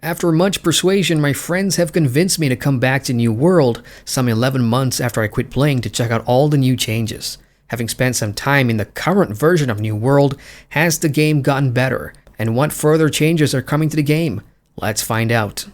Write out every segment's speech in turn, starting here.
After much persuasion, my friends have convinced me to come back to New World some 11 months after I quit playing to check out all the new changes. Having spent some time in the current version of New World, has the game gotten better? And what further changes are coming to the game? Let's find out.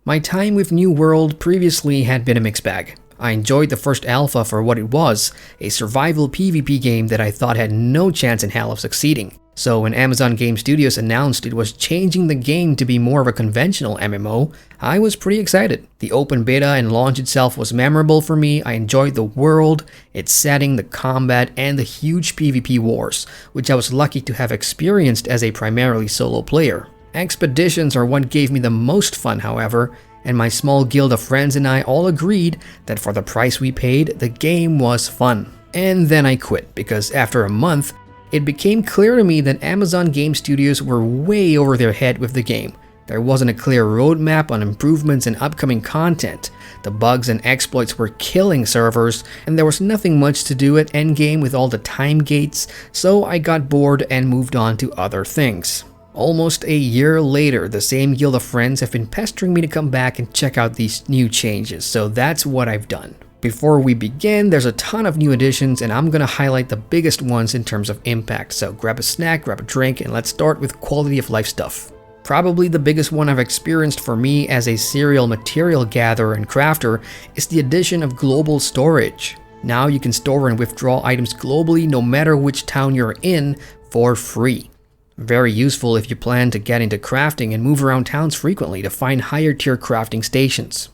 My time with New World previously had been a mixed bag. I enjoyed the first alpha for what it was, a survival PvP game that I thought had no chance in hell of succeeding. So when Amazon Game Studios announced it was changing the game to be more of a conventional MMO, I was pretty excited. The open beta and launch itself was memorable for me. I enjoyed the world, its setting, the combat, and the huge PvP wars, which I was lucky to have experienced as a primarily solo player. Expeditions are what gave me the most fun, however, and my small guild of friends and I all agreed that for the price we paid, the game was fun. And then I quit, because after a month, it became clear to me that Amazon Game Studios were way over their head with the game. There wasn't a clear roadmap on improvements and upcoming content. The bugs and exploits were killing servers, and there was nothing much to do at endgame with all the time gates, so I got bored and moved on to other things. Almost a year later, the same guild of friends have been pestering me to come back and check out these new changes, so that's what I've done. Before we begin, there's a ton of new additions and I'm gonna highlight the biggest ones in terms of impact, so grab a snack, grab a drink, and let's start with quality of life stuff. Probably the biggest one I've experienced for me as a serial material gatherer and crafter is the addition of global storage. Now you can store and withdraw items globally no matter which town you're in for free. Very useful if you plan to get into crafting and move around towns frequently to find higher tier crafting stations.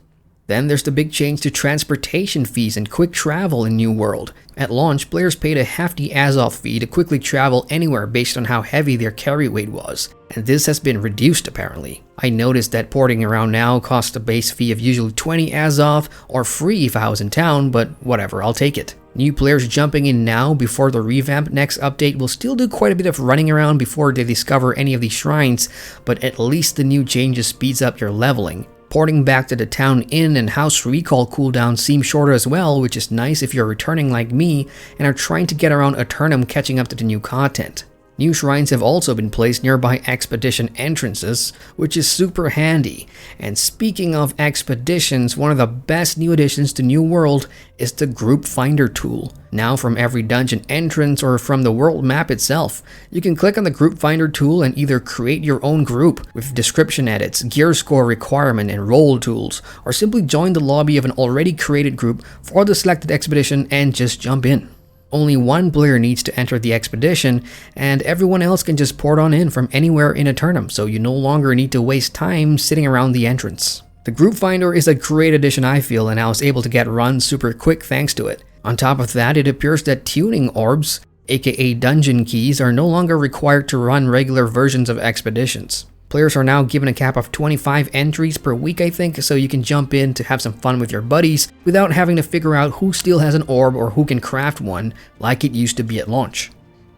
Then there's the big change to transportation fees and quick travel in New World. At launch, players paid a hefty Azov fee to quickly travel anywhere based on how heavy their carry weight was, and this has been reduced apparently. I noticed that porting around now costs a base fee of usually 20 Azov or free if I was in town, but whatever, I'll take it. New players jumping in now before the revamp next update will still do quite a bit of running around before they discover any of these shrines, but at least the new changes speeds up your leveling. Porting back to the town inn and house recall cooldowns seem shorter as well, which is nice if you're returning like me and are trying to get around Aeternum catching up to the new content. New shrines have also been placed nearby expedition entrances, which is super handy. And speaking of expeditions, one of the best new additions to New World is the group finder tool. Now from every dungeon entrance or from the world map itself, you can click on the group finder tool and either create your own group with description edits, gear score requirement, and role tools, or simply join the lobby of an already created group for the selected expedition and just jump in. Only one player needs to enter the expedition, and everyone else can just port on in from anywhere in Aeternum, so you no longer need to waste time sitting around the entrance. The group finder is a great addition I feel, and I was able to get runs super quick thanks to it. On top of that, it appears that tuning orbs, aka dungeon keys, are no longer required to run regular versions of expeditions. Players are now given a cap of 25 entries per week, I think, so you can jump in to have some fun with your buddies without having to figure out who still has an orb or who can craft one like it used to be at launch.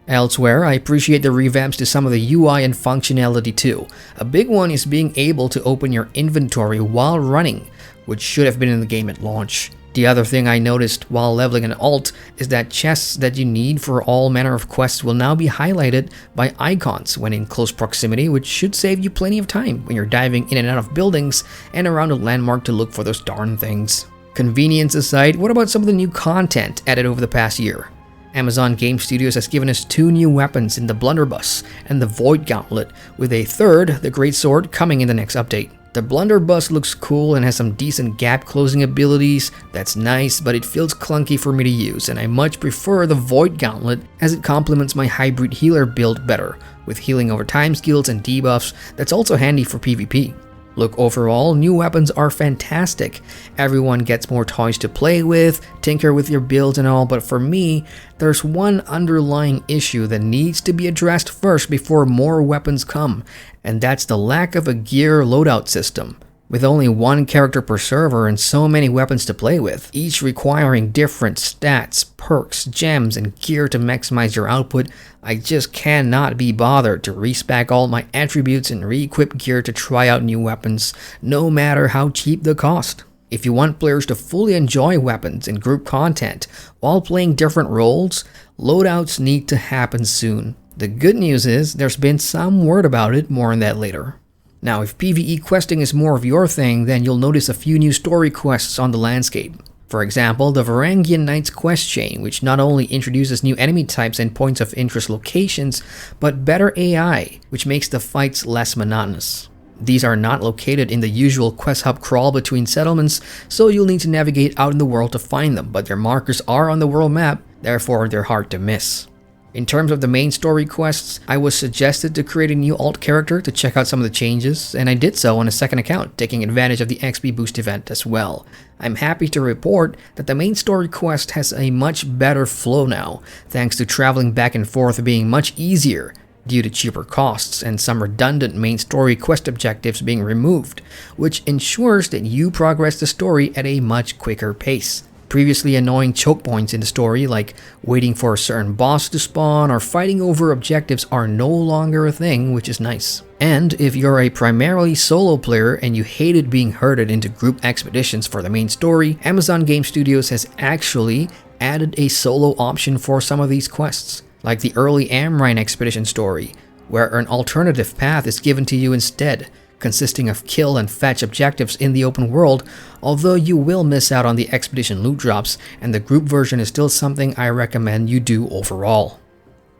Elsewhere, I appreciate the revamps to some of the UI and functionality too. A big one is being able to open your inventory while running, which should have been in the game at launch. The other thing I noticed while leveling an alt is that chests that you need for all manner of quests will now be highlighted by icons when in close proximity, which should save you plenty of time when you're diving in and out of buildings and around a landmark to look for those darn things. Convenience aside, what about some of the new content added over the past year? Amazon Game Studios has given us 2 new weapons in the Blunderbuss and the Void Gauntlet, with a third, the Great Sword, coming in the next update. The Blunderbuss looks cool and has some decent gap closing abilities. That's nice, but it feels clunky for me to use, and I much prefer the Void Gauntlet as it complements my hybrid healer build better, with healing over time skills and debuffs that's also handy for PvP. Look, overall, new weapons are fantastic. Everyone gets more toys to play with, tinker with your builds and all, but for me, there's one underlying issue that needs to be addressed first before more weapons come, and that's the lack of a gear loadout system. With only one character per server and so many weapons to play with, each requiring different stats, perks, gems, and gear to maximize your output, I just cannot be bothered to respec all my attributes and re-equip gear to try out new weapons, no matter how cheap the cost. If you want players to fully enjoy weapons and group content while playing different roles, loadouts need to happen soon. The good news is there's been some word about it, more on that later. Now, if PvE questing is more of your thing, then you'll notice a few new story quests on the landscape. For example, the Varangian Knights quest chain, which not only introduces new enemy types and points of interest locations, but better AI, which makes the fights less monotonous. These are not located in the usual quest hub crawl between settlements, so you'll need to navigate out in the world to find them, but their markers are on the world map, therefore they're hard to miss. In terms of the main story quests, I was suggested to create a new alt character to check out some of the changes, and I did so on a second account, taking advantage of the XP boost event as well. I'm happy to report that the main story quest has a much better flow now, thanks to traveling back and forth being much easier due to cheaper costs and some redundant main story quest objectives being removed, which ensures that you progress the story at a much quicker pace. Previously annoying choke points in the story, like waiting for a certain boss to spawn or fighting over objectives, are no longer a thing, which is nice. And if you're a primarily solo player and you hated being herded into group expeditions for the main story, Amazon Game Studios has actually added a solo option for some of these quests, like the early Amrine expedition story, where an alternative path is given to you instead, consisting of kill and fetch objectives in the open world, although you will miss out on the expedition loot drops, and the group version is still something I recommend you do overall.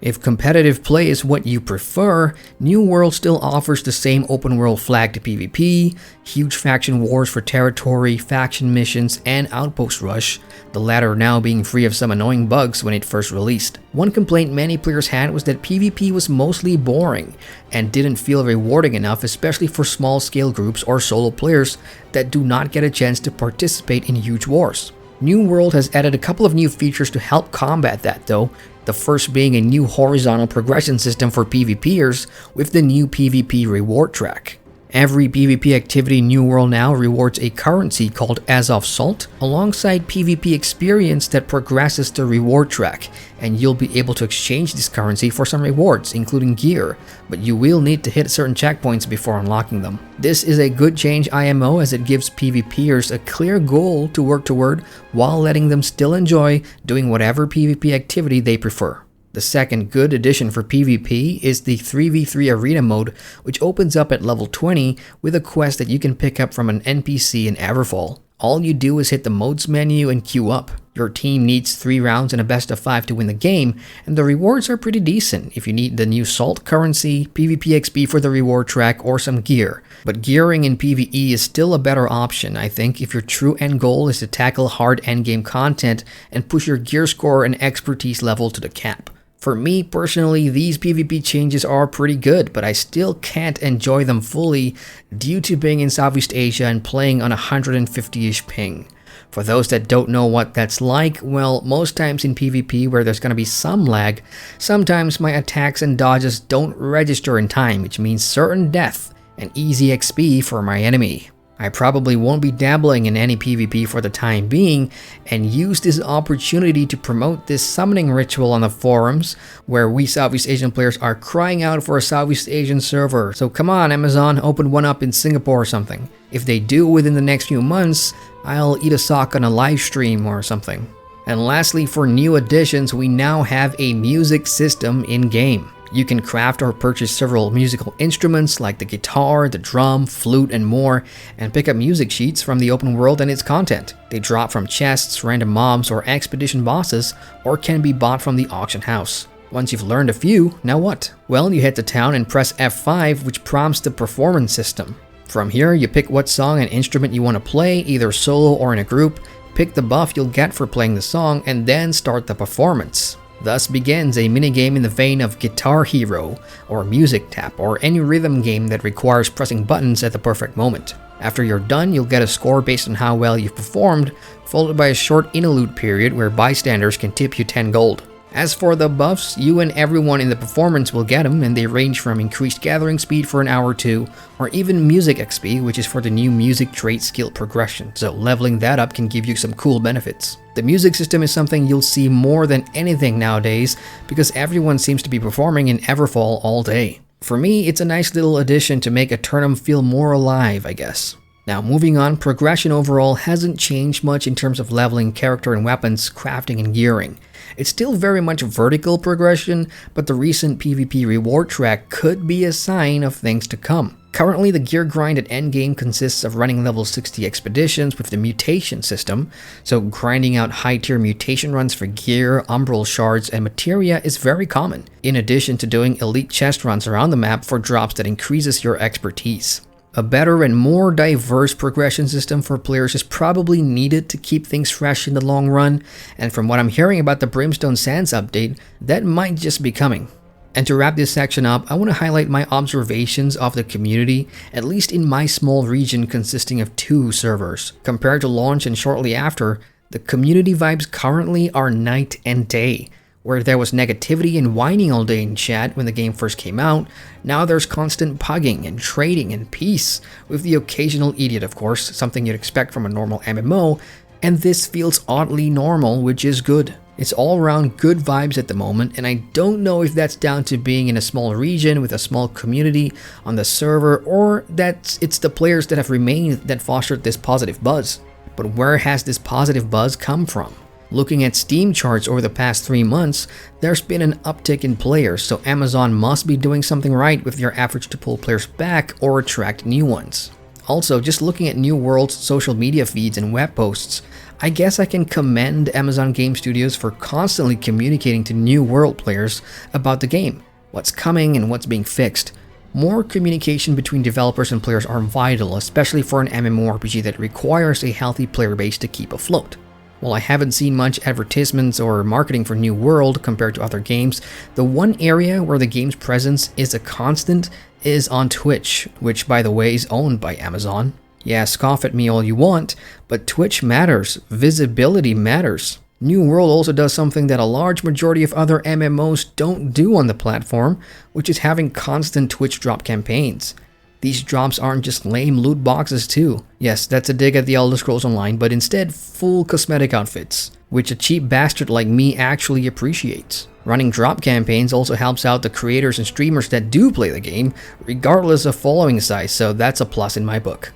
If competitive play is what you prefer, New World still offers the same open world flagged PvP, huge faction wars for territory, faction missions, and outpost rush, the latter now being free of some annoying bugs when it first released. One complaint many players had was that PvP was mostly boring and didn't feel rewarding enough, especially for small scale groups or solo players that do not get a chance to participate in huge wars. New World has added a couple of new features to help combat that though, the first being a new horizontal progression system for PvPers with the new PvP reward track. Every PvP activity in New World now rewards a currency called Azov Salt alongside PvP experience that progresses the reward track, and you'll be able to exchange this currency for some rewards, including gear, but you will need to hit certain checkpoints before unlocking them. This is a good change IMO, as it gives PvPers a clear goal to work toward while letting them still enjoy doing whatever PvP activity they prefer. The second good addition for PvP is the 3v3 arena mode, which opens up at level 20 with a quest that you can pick up from an NPC in Everfall. All you do is hit the modes menu and queue up. Your team needs 3 rounds and a best of 5 to win the game, and the rewards are pretty decent if you need the new salt currency, PvP XP for the reward track, or some gear. But gearing in PvE is still a better option, I think, if your true end goal is to tackle hard endgame content and push your gear score and expertise level to the cap. For me personally, these PvP changes are pretty good, but I still can't enjoy them fully due to being in Southeast Asia and playing on 150-ish ping. For those that don't know what that's like, well, most times in PvP where there's gonna be some lag, sometimes my attacks and dodges don't register in time, which means certain death and easy XP for my enemy. I probably won't be dabbling in any PvP for the time being, and use this opportunity to promote this summoning ritual on the forums, where we Southeast Asian players are crying out for a Southeast Asian server. So come on Amazon, open one up in Singapore or something. If they do within the next few months, I'll eat a sock on a live stream or something. And lastly, for new additions, we now have a music system in-game. You can craft or purchase several musical instruments like the guitar, the drum, flute, and more, and pick up music sheets from the open world and its content. They drop from chests, random mobs, or expedition bosses, or can be bought from the auction house. Once you've learned a few, now what? Well, you head to town and press F5, which prompts the performance system. From here, you pick what song and instrument you want to play, either solo or in a group, pick the buff you'll get for playing the song, and then start the performance. Thus begins a minigame in the vein of Guitar Hero, or Music Tap, or any rhythm game that requires pressing buttons at the perfect moment. After you're done, you'll get a score based on how well you've performed, followed by a short interlude period where bystanders can tip you 10 gold. As for the buffs, you and everyone in the performance will get them, and they range from increased gathering speed for an hour or two, or even music XP, which is for the new music trait skill progression, so leveling that up can give you some cool benefits. The music system is something you'll see more than anything nowadays, because everyone seems to be performing in Everfall all day. For me, it's a nice little addition to make Aeternum feel more alive, I guess. Now moving on, progression overall hasn't changed much in terms of leveling character and weapons, crafting and gearing. It's still very much vertical progression, but the recent PvP reward track could be a sign of things to come. Currently, the gear grind at endgame consists of running level 60 expeditions with the mutation system, so grinding out high-tier mutation runs for gear, umbral shards, and materia is very common, in addition to doing elite chest runs around the map for drops that increases your expertise. A better and more diverse progression system for players is probably needed to keep things fresh in the long run, and from what I'm hearing about the Brimstone Sands update, that might just be coming. And to wrap this section up, I want to highlight my observations of the community, at least in my small region consisting of 2 servers. Compared to launch and shortly after, the community vibes currently are night and day. Where there was negativity and whining all day in chat when the game first came out, now there's constant pugging and trading and peace, with the occasional idiot of course, something you'd expect from a normal MMO, and this feels oddly normal, which is good. It's all around good vibes at the moment, and I don't know if that's down to being in a small region with a small community on the server, or that it's the players that have remained that fostered this positive buzz. But where has this positive buzz come from? Looking at Steam charts over the past 3 months, there's been an uptick in players, so Amazon must be doing something right with their efforts to pull players back or attract new ones. Also, just looking at New World's social media feeds and web posts, I guess I can commend Amazon Game Studios for constantly communicating to New World players about the game, what's coming and what's being fixed. More communication between developers and players are vital, especially for an MMORPG that requires a healthy player base to keep afloat. While I haven't seen much advertisements or marketing for New World compared to other games, the one area where the game's presence is a constant is on Twitch, which by the way is owned by Amazon. Yeah, scoff at me all you want, but Twitch matters, visibility matters. New World also does something that a large majority of other MMOs don't do on the platform, which is having constant Twitch drop campaigns. These drops aren't just lame loot boxes too. Yes, that's a dig at the Elder Scrolls Online, but instead full cosmetic outfits, which a cheap bastard like me actually appreciates. Running drop campaigns also helps out the creators and streamers that do play the game, regardless of following size, so that's a plus in my book.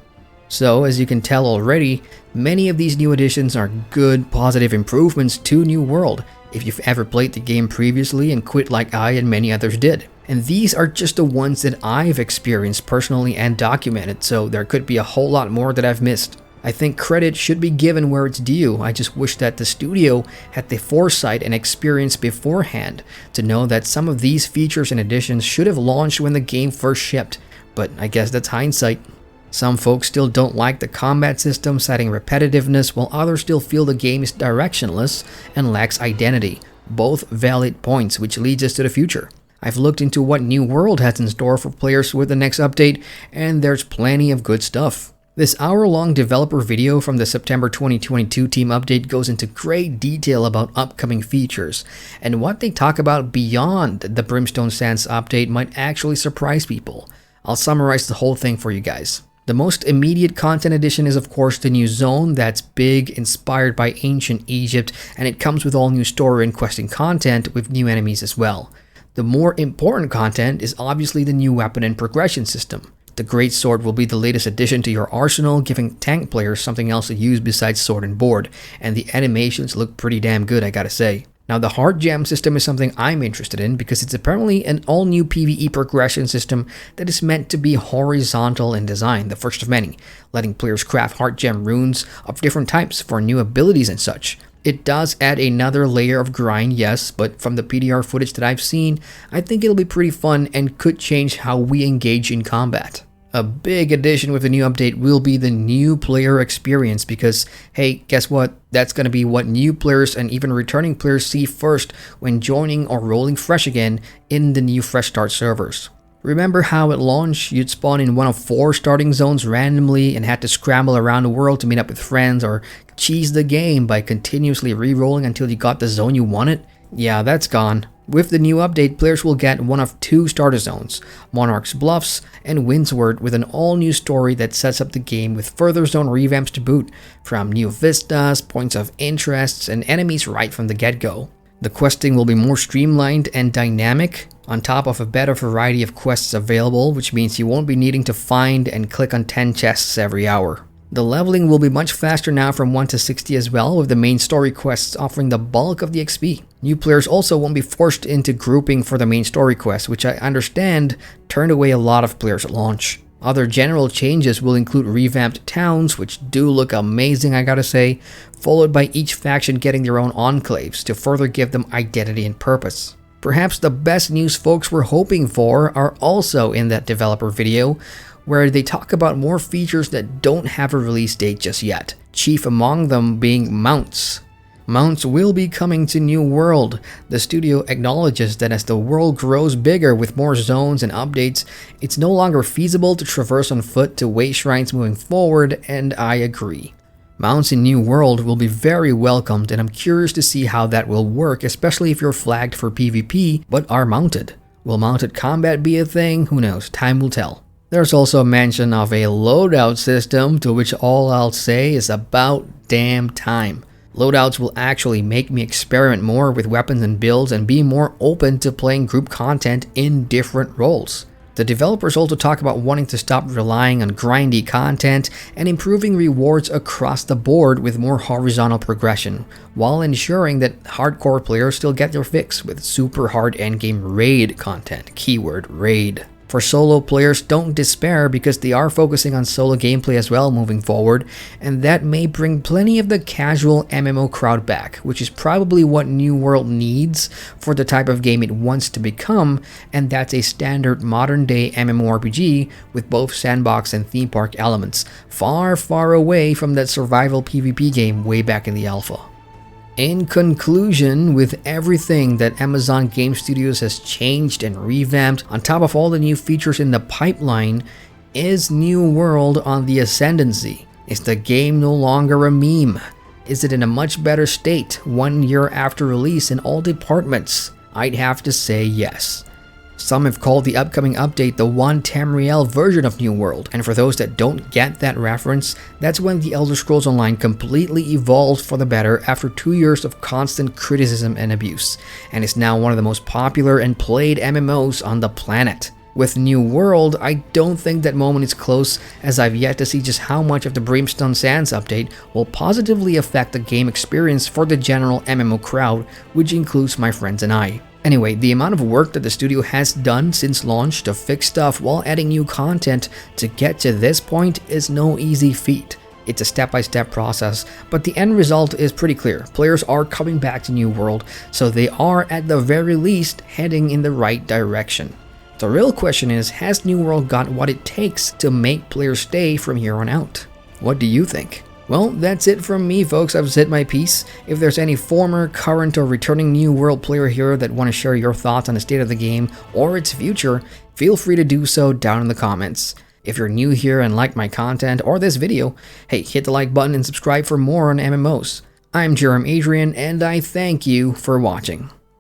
So, as you can tell already, many of these new additions are good, positive improvements to New World, if you've ever played the game previously and quit like I and many others did. And these are just the ones that I've experienced personally and documented, so there could be a whole lot more that I've missed. I think credit should be given where it's due. I just wish that the studio had the foresight and experience beforehand to know that some of these features and additions should have launched when the game first shipped, but I guess that's hindsight. Some folks still don't like the combat system, citing repetitiveness, while others still feel the game is directionless and lacks identity. Both valid points, which leads us to the future. I've looked into what New World has in store for players with the next update, and there's plenty of good stuff. This hour-long developer video from the September 2022 team update goes into great detail about upcoming features, and what they talk about beyond the Brimstone Sands update might actually surprise people. I'll summarize the whole thing for you guys. The most immediate content addition is of course the new zone that's big, inspired by ancient Egypt, and it comes with all new story and questing content with new enemies as well. The more important content is obviously the new weapon and progression system. The Great Sword will be the latest addition to your arsenal, giving tank players something else to use besides sword and board, and the animations look pretty damn good, I gotta say. Now the Heart Gem system is something I'm interested in because it's apparently an all-new PvE progression system that is meant to be horizontal in design, the first of many, letting players craft Heart Gem runes of different types for new abilities and such. It does add another layer of grind, yes, but from the PDR footage that I've seen, I think it'll be pretty fun and could change how we engage in combat. A big addition with the new update will be the new player experience because, hey, guess what? That's going to be what new players and even returning players see first when joining or rolling fresh again in the new Fresh Start servers. Remember how at launch you'd spawn in one of 4 starting zones randomly and had to scramble around the world to meet up with friends or cheese the game by continuously re-rolling until you got the zone you wanted? Yeah, that's gone. With the new update, players will get one of two starter zones, Monarch's Bluffs and Windsward, with an all-new story that sets up the game with further zone revamps to boot, from new vistas, points of interests, and enemies right from the get-go. The questing will be more streamlined and dynamic, on top of a better variety of quests available, which means you won't be needing to find and click on 10 chests every hour. The leveling will be much faster now from 1 to 60 as well, with the main story quests offering the bulk of the XP. New players also won't be forced into grouping for the main story quest, which I understand turned away a lot of players at launch. Other general changes will include revamped towns, which do look amazing, I gotta say, followed by each faction getting their own enclaves to further give them identity and purpose. Perhaps the best news folks were hoping for are also in that developer video, where they talk about more features that don't have a release date just yet, chief among them being mounts. Mounts will be coming to New World. The studio acknowledges that as the world grows bigger with more zones and updates, it's no longer feasible to traverse on foot to way shrines moving forward, and I agree. Mounts in New World will be very welcomed, and I'm curious to see how that will work, especially if you're flagged for PvP but are mounted. Will mounted combat be a thing? Who knows, time will tell. There's also a mention of a loadout system, to which all I'll say is about damn time. Loadouts will actually make me experiment more with weapons and builds and be more open to playing group content in different roles. The developers also talk about wanting to stop relying on grindy content and improving rewards across the board with more horizontal progression, while ensuring that hardcore players still get their fix with super hard endgame raid content, keyword raid. For solo players, don't despair because they are focusing on solo gameplay as well moving forward, and that may bring plenty of the casual MMO crowd back, which is probably what New World needs for the type of game it wants to become, and that's a standard modern day MMORPG with both sandbox and theme park elements, far, far away from that survival PvP game way back in the alpha. In conclusion, with everything that Amazon Game Studios has changed and revamped, on top of all the new features in the pipeline, is New World on the ascendancy? Is the game no longer a meme? Is it in a much better state 1 year after release in all departments? I'd have to say yes. Some have called the upcoming update the 1 Tamriel version of New World, and for those that don't get that reference, that's when The Elder Scrolls Online completely evolved for the better after 2 years of constant criticism and abuse, and is now one of the most popular and played MMOs on the planet. With New World, I don't think that moment is close, as I've yet to see just how much of the Brimstone Sands update will positively affect the game experience for the general MMO crowd, which includes my friends and I. Anyway, the amount of work that the studio has done since launch to fix stuff while adding new content to get to this point is no easy feat. It's a step-by-step process, but the end result is pretty clear. Players are coming back to New World, so they are at the very least heading in the right direction. The real question is, has New World got what it takes to make players stay from here on out? What do you think? Well, that's it from me, folks. I've said my piece. If there's any former, current, or returning New World player here that want to share your thoughts on the state of the game or its future, feel free to do so down in the comments. If you're new here and like my content or this video, hey, hit the like button and subscribe for more on MMOs. I'm Adrian, and I thank you for watching.